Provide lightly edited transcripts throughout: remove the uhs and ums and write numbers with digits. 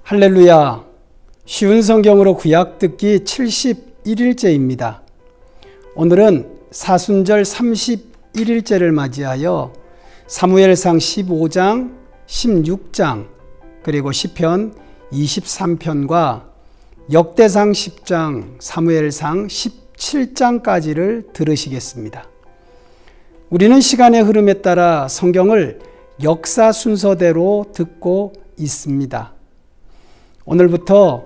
할렐루야. 쉬운 성경으로 구약 듣기 71일째입니다. 오늘은 사순절 31일째를 맞이하여 사무엘상 15장, 16장, 그리고 시편 23편과 역대상 10장, 사무엘상 17장까지를 들으시겠습니다. 우리는 시간의 흐름에 따라 성경을 역사 순서대로 듣고 있습니다. 오늘부터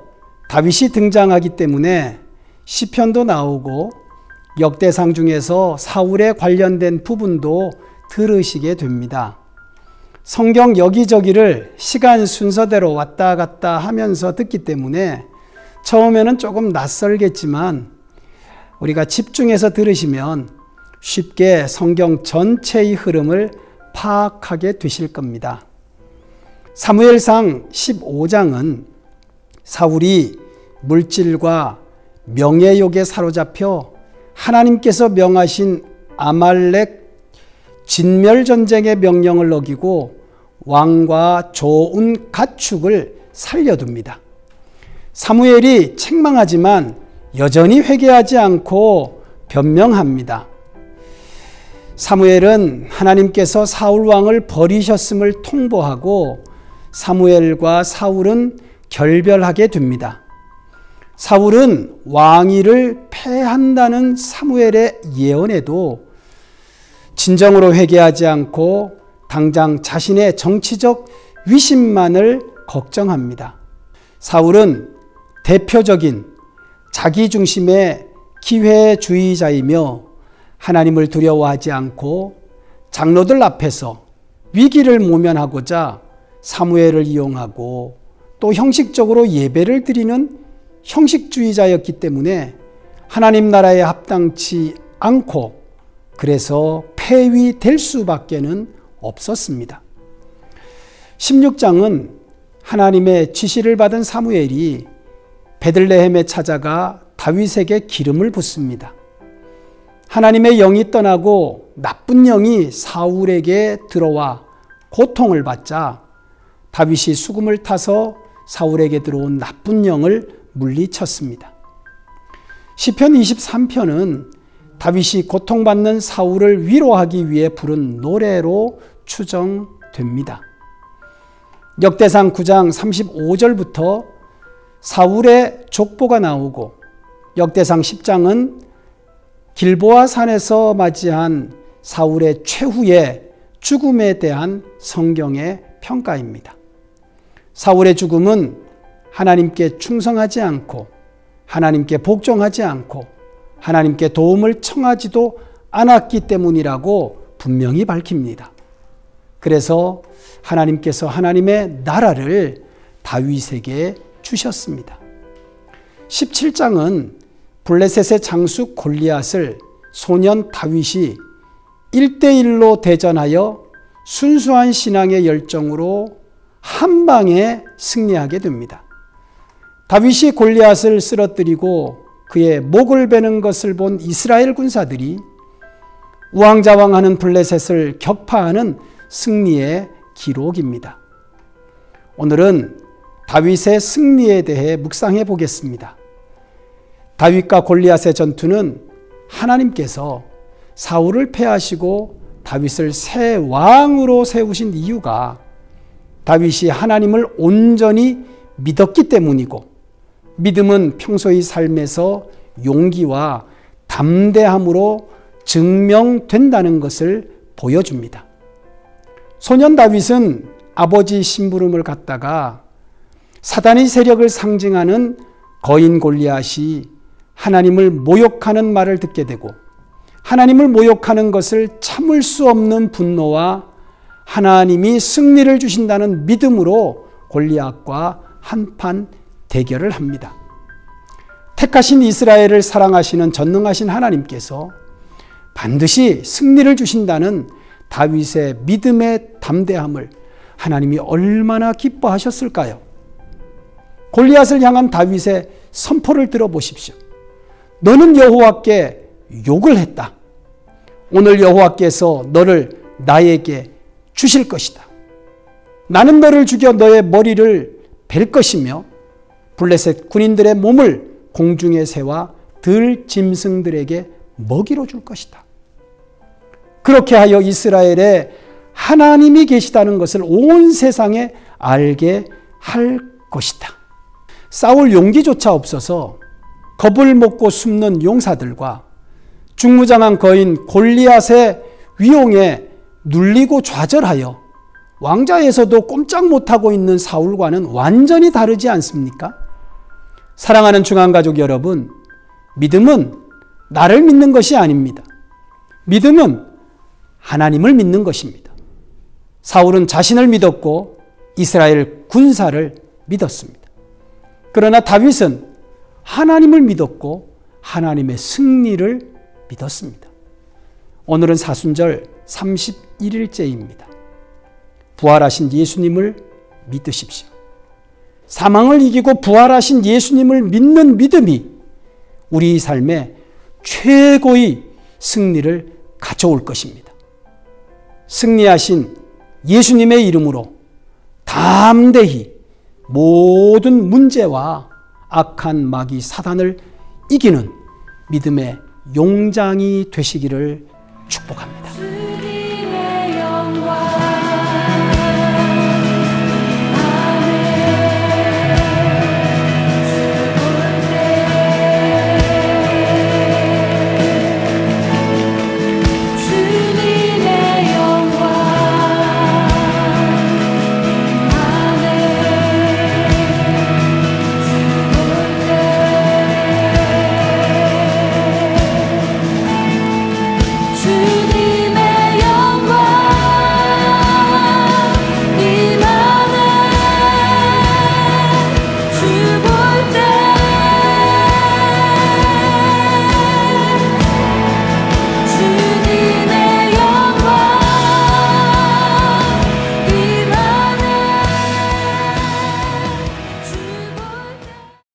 다윗이 등장하기 때문에 시편도 나오고 역대상 중에서 사울에 관련된 부분도 들으시게 됩니다. 성경 여기저기를 시간 순서대로 왔다 갔다 하면서 듣기 때문에 처음에는 조금 낯설겠지만 우리가 집중해서 들으시면 쉽게 성경 전체의 흐름을 파악하게 되실 겁니다. 사무엘상 15장은 사울이 물질과 명예욕에 사로잡혀 하나님께서 명하신 아말렉 진멸전쟁의 명령을 어기고 왕과 좋은 가축을 살려둡니다. 사무엘이 책망하지만 여전히 회개하지 않고 변명합니다. 사무엘은 하나님께서 사울 왕을 버리셨음을 통보하고 사무엘과 사울은 결별하게 됩니다. 사울은 왕위를 패한다는 사무엘의 예언에도 진정으로 회개하지 않고 당장 자신의 정치적 위신만을 걱정합니다. 사울은 대표적인 자기중심의 기회주의자이며 하나님을 두려워하지 않고 장로들 앞에서 위기를 모면하고자 사무엘을 이용하고 또 형식적으로 예배를 드리는 형식주의자였기 때문에 하나님 나라에 합당치 않고 그래서 폐위될 수밖에는 없었습니다. 16장은 하나님의 지시를 받은 사무엘이 베들레헴에 찾아가 다윗에게 기름을 붓습니다. 하나님의 영이 떠나고 나쁜 영이 사울에게 들어와 고통을 받자 다윗이 수금을 타서 사울에게 들어온 나쁜 영을 물리쳤습니다. 시편 23편은 다윗이 고통받는 사울을 위로하기 위해 부른 노래로 추정됩니다. 역대상 9장 35절부터 사울의 족보가 나오고 역대상 10장은 길보아 산에서 맞이한 사울의 최후의 죽음에 대한 성경의 평가입니다. 사울의 죽음은 하나님께 충성하지 않고 하나님께 복종하지 않고 하나님께 도움을 청하지도 않았기 때문이라고 분명히 밝힙니다. 그래서 하나님께서 하나님의 나라를 다윗에게 주셨습니다. 17장은 블레셋의 장수 골리앗을 소년 다윗이 1대1로 대전하여 순수한 신앙의 열정으로 한 방에 승리하게 됩니다. 다윗이 골리앗을 쓰러뜨리고 그의 목을 베는 것을 본 이스라엘 군사들이 우왕좌왕하는 블레셋을 격파하는 승리의 기록입니다. 오늘은 다윗의 승리에 대해 묵상해 보겠습니다. 다윗과 골리앗의 전투는 하나님께서 사울을 패하시고 다윗을 새 왕으로 세우신 이유가 다윗이 하나님을 온전히 믿었기 때문이고 믿음은 평소의 삶에서 용기와 담대함으로 증명된다는 것을 보여줍니다. 소년 다윗은 아버지 심부름을 갖다가 사단의 세력을 상징하는 거인 골리앗이 하나님을 모욕하는 말을 듣게 되고 하나님을 모욕하는 것을 참을 수 없는 분노와 하나님이 승리를 주신다는 믿음으로 골리앗과 한판 대결을 합니다. 택하신 이스라엘을 사랑하시는 전능하신 하나님께서 반드시 승리를 주신다는 다윗의 믿음의 담대함을 하나님이 얼마나 기뻐하셨을까요? 골리앗을 향한 다윗의 선포를 들어보십시오. 너는 여호와께 욕을 했다. 오늘 여호와께서 너를 나에게 주실 것이다. 나는 너를 죽여 너의 머리를 벨 것이며 블레셋 군인들의 몸을 공중의 새와 들 짐승들에게 먹이로 줄 것이다. 그렇게 하여 이스라엘에 하나님이 계시다는 것을 온 세상에 알게 할 것이다. 싸울 용기조차 없어서 겁을 먹고 숨는 용사들과 중무장한 거인 골리앗의 위용에 눌리고 좌절하여 왕좌에서도 꼼짝 못하고 있는 사울과는 완전히 다르지 않습니까? 사랑하는 중앙가족 여러분, 믿음은 나를 믿는 것이 아닙니다. 믿음은 하나님을 믿는 것입니다. 사울은 자신을 믿었고 이스라엘 군사를 믿었습니다. 그러나 다윗은 하나님을 믿었고 하나님의 승리를 믿었습니다. 오늘은 사순절 31일째입니다. 부활하신 예수님을 믿으십시오. 사망을 이기고 부활하신 예수님을 믿는 믿음이 우리 삶에 최고의 승리를 가져올 것입니다. 승리하신 예수님의 이름으로 담대히 모든 문제와 악한 마귀 사단을 이기는 믿음의 용장이 되시기를 축복합니다.